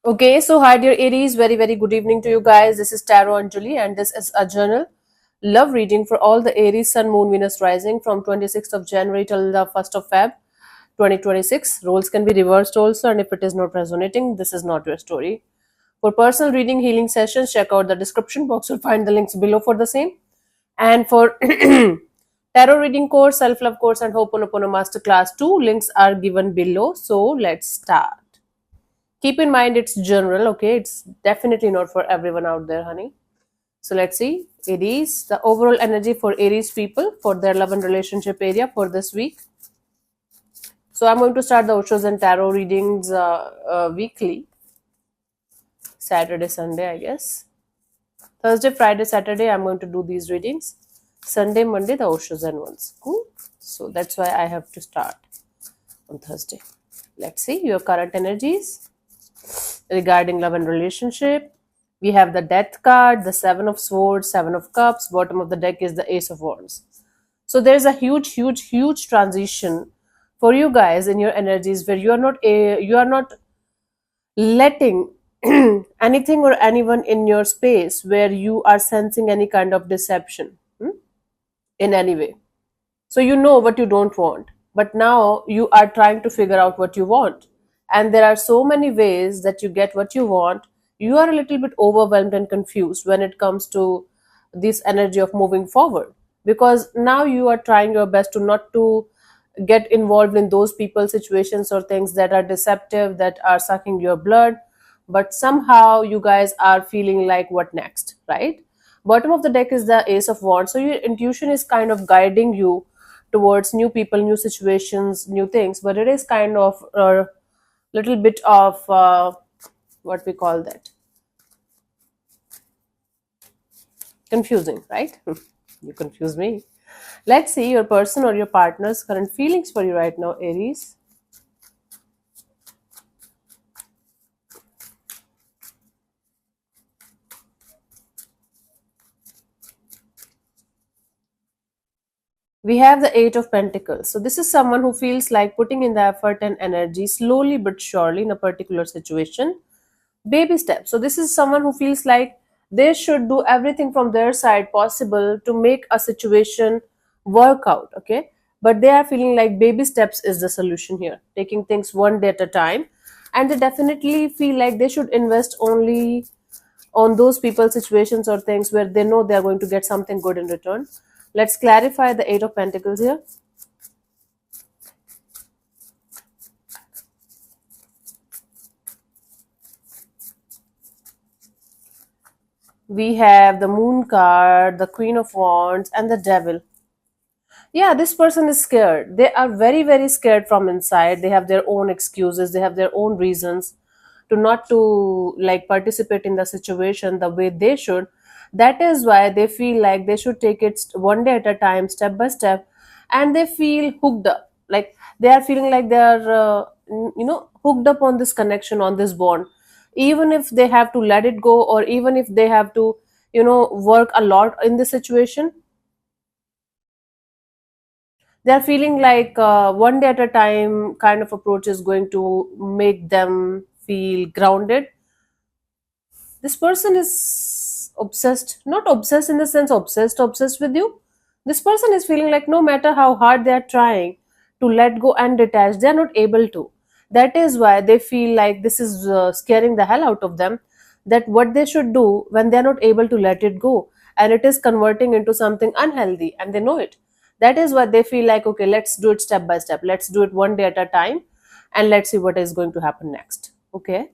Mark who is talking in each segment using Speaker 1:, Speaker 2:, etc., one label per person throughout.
Speaker 1: Okay, so hi dear Aries, very very good evening to you guys. This is Tarot Anjali and this is a journal love reading for all the Aries Sun Moon Venus rising from 26th of January till the 1st of Feb 2026. Roles can be reversed also, and if it is not resonating, this is not your story. For personal reading healing sessions, check out the description box. You'll find the links below for the same. And for tarot reading course, self love course, and Ho'oponopono masterclass, two links are given below. So let's start. Keep in mind it's general, okay? It's definitely not for everyone out there, honey. So let's see. Aries, the overall energy for Aries people for their love and relationship area for this week. So I'm going to start the Oshos and Tarot readings weekly. Saturday, Sunday, I guess. Thursday, Friday, Saturday, I'm going to do these readings. Sunday, Monday, the Oshos and ones. Cool. So that's why I have to start on Thursday. Let's see your current energies regarding love and relationship. We have the Death card, the Seven of Swords, Seven of Cups. Bottom of the deck is the Ace of Wands. So there's a huge transition for you guys in your energies where you are not letting anything or anyone in your space where you are sensing any kind of deception in any way. So you know what you don't want, but now you are trying to figure out what you want. And there are so many ways that you get what you want. You are a little bit overwhelmed and confused when it comes to this energy of moving forward, because now you are trying your best to not to get involved in those people situations or things that are deceptive, that are sucking your blood. But somehow you guys are feeling like, what next, right? Bottom of the deck is the Ace of Wands, so your intuition is kind of guiding you towards new people, new situations, new things, but it is kind of a little bit of what we call that, confusing, right? You confuse me. Let's see your person or your partner's current feelings for you right now, Aries. We have the Eight of Pentacles. So this is someone who feels like putting in the effort and energy slowly but surely in a particular situation. Baby steps. So this is someone who feels like they should do everything from their side possible to make a situation work out, okay? But they are feeling like baby steps is the solution here, taking things one day at a time. And they definitely feel like they should invest only on those people, situations, or things where they know they are going to get something good in return. Let's clarify the Eight of Pentacles here. We have the Moon card, the Queen of Wands, and the Devil. Yeah, this person is scared. They are very very scared from inside. They have their own excuses, they have their own reasons to not to like participate in the situation the way they should. That is why they feel like they should take it one day at a time, step by step. And they feel hooked up, like they are feeling like they are hooked up on this connection, on this bond, even if they have to let it go, or even if they have to work a lot in this situation. They're feeling like one day at a time kind of approach is going to make them feel grounded. This person is obsessed, not obsessed in the sense obsessed with you. This person is feeling like no matter how hard they are trying to let go and detach, they are not able to. That is why they feel like this is scaring the hell out of them, that what they should do when they are not able to let it go, and it is converting into something unhealthy, and they know it. That is why they feel like, okay, let's do it step by step, let's do it one day at a time, and let's see what is going to happen next. Okay,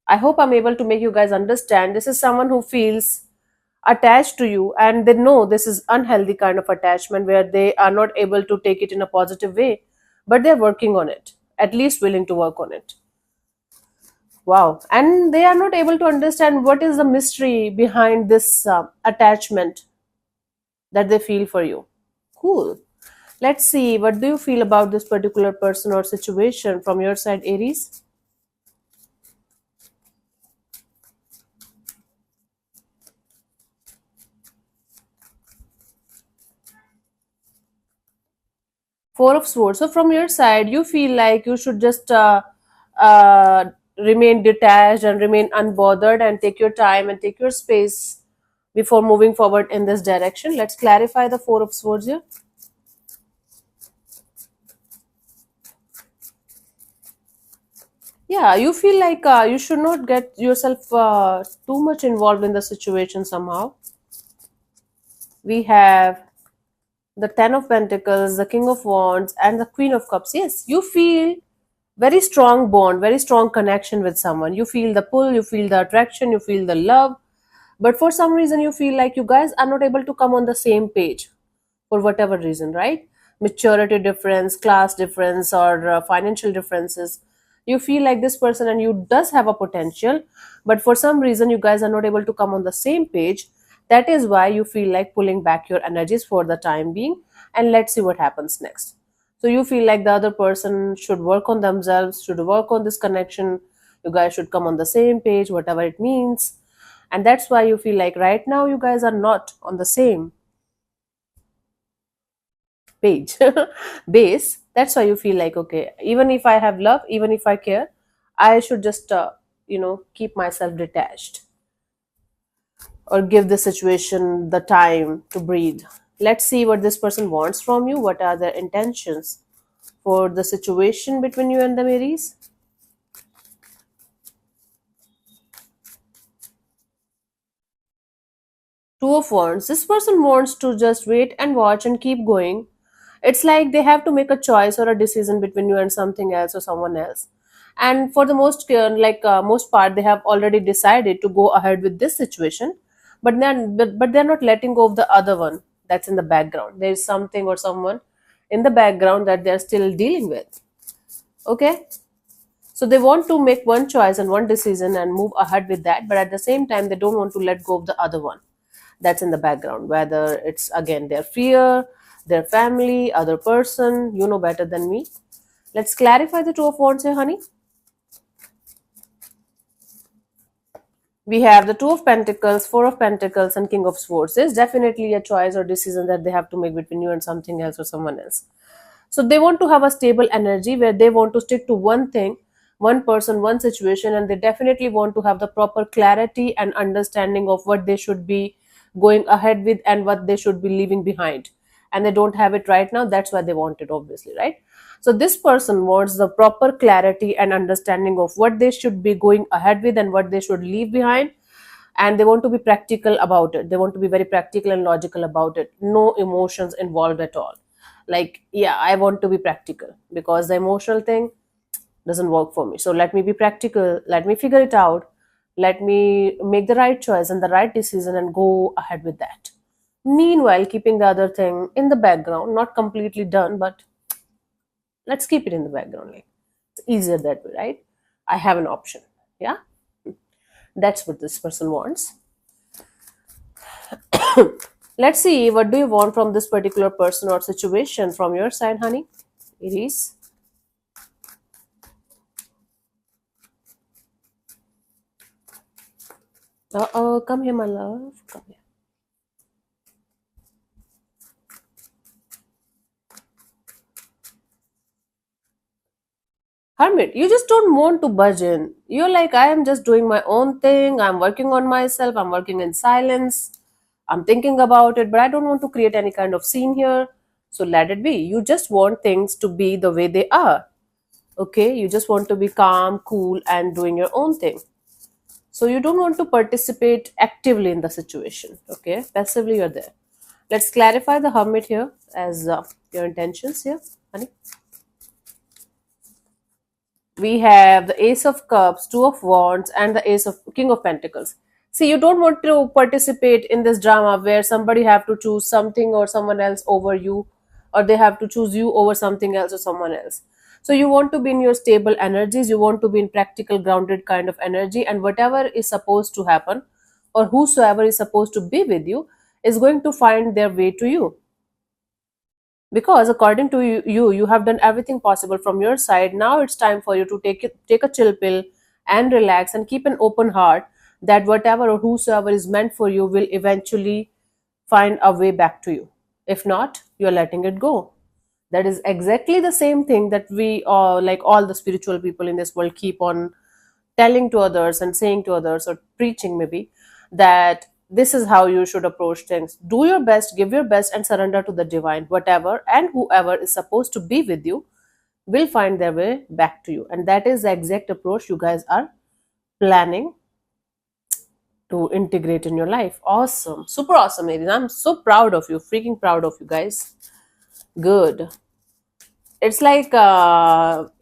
Speaker 1: I hope I'm able to make you guys understand. This is someone who feels attached to you, and they know this is unhealthy kind of attachment where they are not able to take it in a positive way, but they're working on it, at least willing to work on it. Wow. And they are not able to understand what is the mystery behind this attachment that they feel for you. Cool. Let's see, what do you feel about this particular person or situation from your side, Aries? Four of Swords. So from your side, you feel like you should just, uh, remain detached and remain unbothered and take your time and take your space before moving forward in this direction. Let's clarify the Four of Swords here. Yeah, you feel like you should not get yourself too much involved in the situation somehow. We have the Ten of Pentacles, the King of Wands, and the Queen of Cups. Yes, you feel very strong bond, very strong connection with someone. You feel the pull, you feel the attraction, you feel the love. But for some reason, you feel like you guys are not able to come on the same page for whatever reason, right? Maturity difference, class difference, or financial differences. You feel like this person and you does have a potential, but for some reason, you guys are not able to come on the same page. That is why you feel like pulling back your energies for the time being, and let's see what happens next. So you feel like the other person should work on themselves, should work on this connection. You guys should come on the same page, whatever it means. And that's why you feel like right now you guys are not on the same page base. That's why you feel like, okay, even if I have love, even if I care, I should just keep myself detached or give the situation the time to breathe. Let's see what this person wants from you. What are their intentions for the situation between you and the Aries? Two of Wands. This person wants to just wait and watch and keep going. It's like they have to make a choice or a decision between you and something else or someone else. And for the most part, they have already decided to go ahead with this situation, but they're not letting go of the other one that's in the background. There is something or someone in the background that they're still dealing with. Okay, so they want to make one choice and one decision and move ahead with that, but at the same time, they don't want to let go of the other one that's in the background, whether it's again their fear, their family, other person. You know better than me. Let's clarify the Two of Wands here, honey. We have the Two of Pentacles, Four of Pentacles, and King of Swords. There's definitely a choice or decision that they have to make between you and something else or someone else. So they want to have a stable energy where they want to stick to one thing, one person, one situation, and they definitely want to have the proper clarity and understanding of what they should be going ahead with and what they should be leaving behind. And they don't have it right now. That's why they want it, obviously, right? So this person wants the proper clarity and understanding of what they should be going ahead with and what they should leave behind, and they want to be practical about it. They want to be very practical and logical about it. No emotions involved at all. Like, yeah, I want to be practical because the emotional thing doesn't work for me. So let me be practical, let me figure it out, let me make the right choice and the right decision and go ahead with that. Meanwhile, keeping the other thing in the background, not completely done, but let's keep it in the background. Like, it's easier that way, right? I have an option. Yeah, that's what this person wants. Let's see, what do you want from this particular person or situation from your side, honey? Aries. Uh-oh, come here, my love. Come here. Hermit, you just don't want to budge in. You're like, I am just doing my own thing. I'm working on myself. I'm working in silence. I'm thinking about it, but I don't want to create any kind of scene here. So let it be. You just want things to be the way they are. Okay? You just want to be calm, cool, and doing your own thing. So you don't want to participate actively in the situation. Okay? Passively, you're there. Let's clarify the Hermit here as your intentions here, honey. We have the Ace of Cups, Two of Wands, and the Ace of King of Pentacles. See, you don't want to participate in this drama where somebody have to choose something or someone else over you, or they have to choose you over something else or someone else. So you want to be in your stable energies, you want to be in practical, grounded kind of energy, and whatever is supposed to happen, or whosoever is supposed to be with you, is going to find their way to you, because according to you have done everything possible from your side. Now it's time for you to take a chill pill and relax and keep an open heart that whatever or whosoever is meant for you will eventually find a way back to you. If not, you're letting it go. That is exactly the same thing that we like all the spiritual people in this world keep on telling to others and saying to others, or preaching maybe, that this is how you should approach things. Do your best, give your best, and surrender to the divine. Whatever and whoever is supposed to be with you will find their way back to you. And that is the exact approach you guys are planning to integrate in your life. Awesome. Super awesome, Aries. I'm so proud of you. Freaking proud of you guys. Good. It's like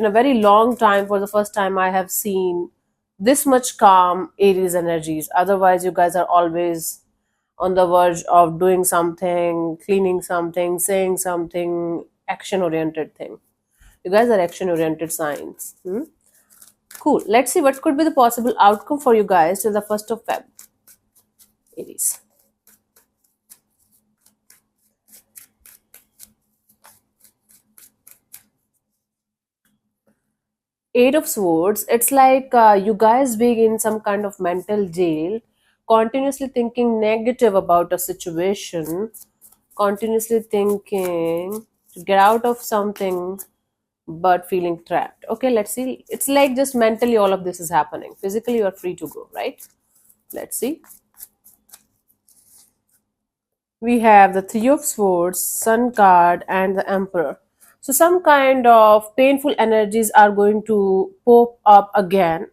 Speaker 1: in a very long time, for the first time, I have seen this much calm Aries energies. Otherwise, you guys are always on the verge of doing something, cleaning something, saying something, action oriented thing. You guys are action oriented signs. Hmm? Cool. Let's see what could be the possible outcome for you guys till the 1st of Feb. Aries. Eight of Swords, it's like you guys being in some kind of mental jail, continuously thinking negative about a situation, continuously thinking to get out of something, but feeling trapped. Okay, let's see. It's like just mentally all of this is happening. Physically, you are free to go, right? Let's see. We have the Three of Swords, Sun card, and the Emperor. So some kind of painful energies are going to pop up again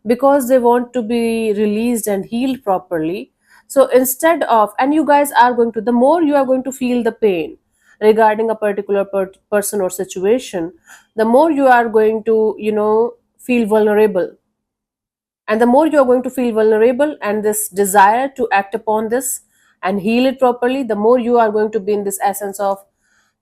Speaker 1: because they want to be released and healed properly. So instead of, and you guys are going to, the more you are going to feel the pain regarding a particular person or situation, the more you are going to, feel vulnerable. And the more you are going to feel vulnerable and this desire to act upon this and heal it properly, the more you are going to be in this essence of,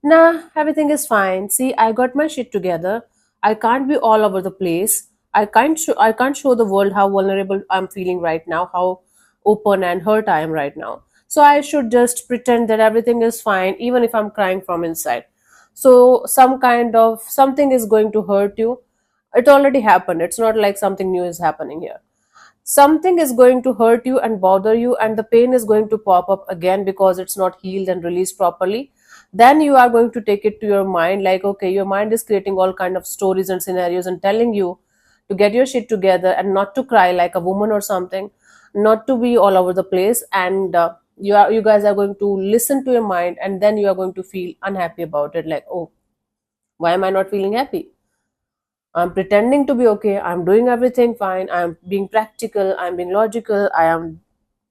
Speaker 1: nah, everything is fine. See, I got my shit together. I can't be all over the place. I can't show the world how vulnerable I'm feeling right now, how open and hurt I am right now. So I should just pretend that everything is fine, even if I'm crying from inside. So some kind of something is going to hurt you. It already happened. It's not like something new is happening here. Something is going to hurt you and bother you, and the pain is going to pop up again because it's not healed and released properly. Then you are going to take it to your mind, like, okay, your mind is creating all kind of stories and scenarios and telling you to get your shit together and not to cry like a woman or something, not to be all over the place. And you guys are going to listen to your mind, and then you are going to feel unhappy about it, like, oh, why am I not feeling happy? I'm pretending to be okay. I'm doing everything fine. I'm being practical. I'm being logical. I am.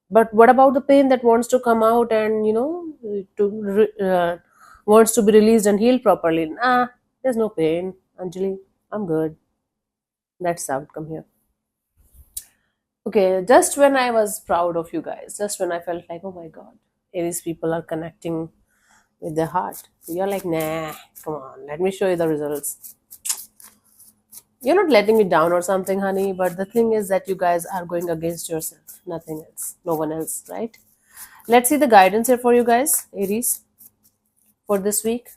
Speaker 1: But what about the pain that wants to come out and, wants to be released and healed properly? Nah, there's no pain, Anjali. I'm good. That's the outcome here. Okay, just when I was proud of you guys, just when I felt like, oh my God, Aries people are connecting with their heart, you're like, nah, come on, let me show you the results. You're not letting me down or something, honey, but the thing is that you guys are going against yourself, nothing else, no one else, right? Let's see the guidance here for you guys, Aries, for this week.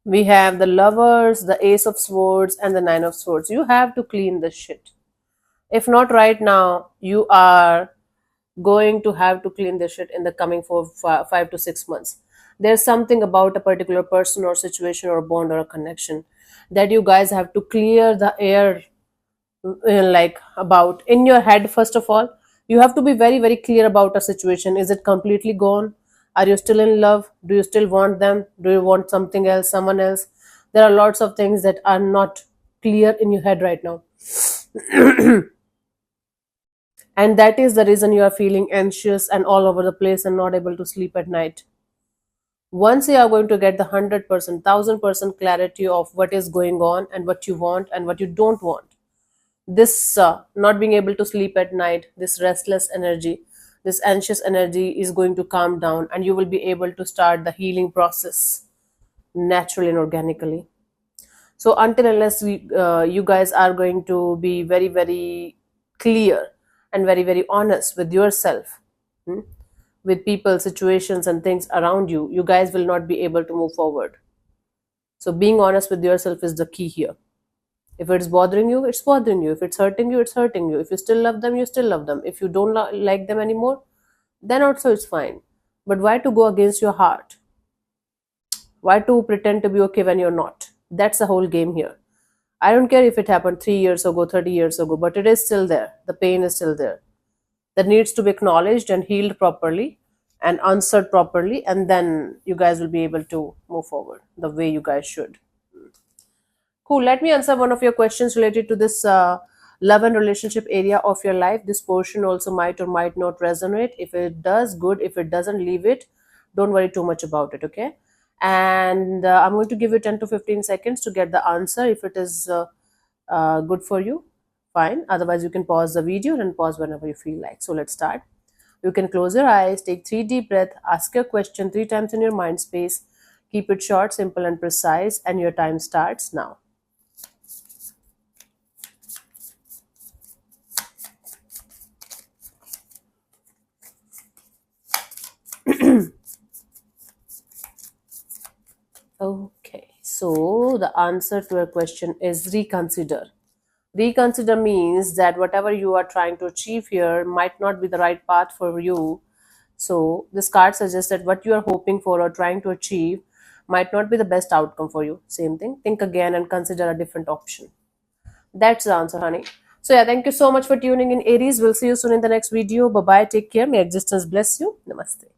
Speaker 1: We have the Lovers, the Ace of Swords, and the Nine of Swords. You have to clean this shit. If not right now, you are going to have to clean this shit in the coming 5 to 6 months. There's something about a particular person or situation or bond or a connection that you guys have to clear the air, like about in your head. First of all, you have to be very very clear about a situation. Is it completely gone? Are you still in love? Do you still want them? Do you want something else, someone else? There are lots of things that are not clear in your head right now. And that is the reason you are feeling anxious and all over the place and not able to sleep at night. Once you are going to get the 100%, 1000% clarity of what is going on and what you want and what you don't want, this not being able to sleep at night, this restless energy, this anxious energy is going to calm down, and you will be able to start the healing process naturally and organically. So until unless you guys are going to be very very clear and very very honest with yourself, hmm, with people, situations, and things around you, you guys will not be able to move forward. So being honest with yourself is the key here. If it's bothering you, it's bothering you. If it's hurting you, it's hurting you. If you still love them, you still love them. If you don't like them anymore, then also it's fine. But why to go against your heart? Why to pretend to be okay when you're not? That's the whole game here. I don't care if it happened 3 years ago, 30 years ago, but it is still there. The pain is still there. That needs to be acknowledged and healed properly and answered properly, and then you guys will be able to move forward the way you guys should. Cool. Let me answer one of your questions related to this love and relationship area of your life. This portion also might or might not resonate. If it does, good. If it doesn't, leave it. Don't worry too much about it, okay? And I'm going to give you 10 to 15 seconds to get the answer. If it is good for you, fine. Otherwise, you can pause the video and pause whenever you feel like. So let's start. You can close your eyes, take 3 deep breaths, ask your question 3 times in your mind space. Keep it short, simple, and precise, and your time starts now. Okay, so the answer to your question is reconsider. Reconsider means that whatever you are trying to achieve here might not be the right path for you. So, this card suggests that what you are hoping for or trying to achieve might not be the best outcome for you. Same thing. Think again and consider a different option. That's the answer, honey. So, yeah, thank you so much for tuning in, Aries. We'll see you soon in the next video. Bye bye. Take care. May existence bless you. Namaste.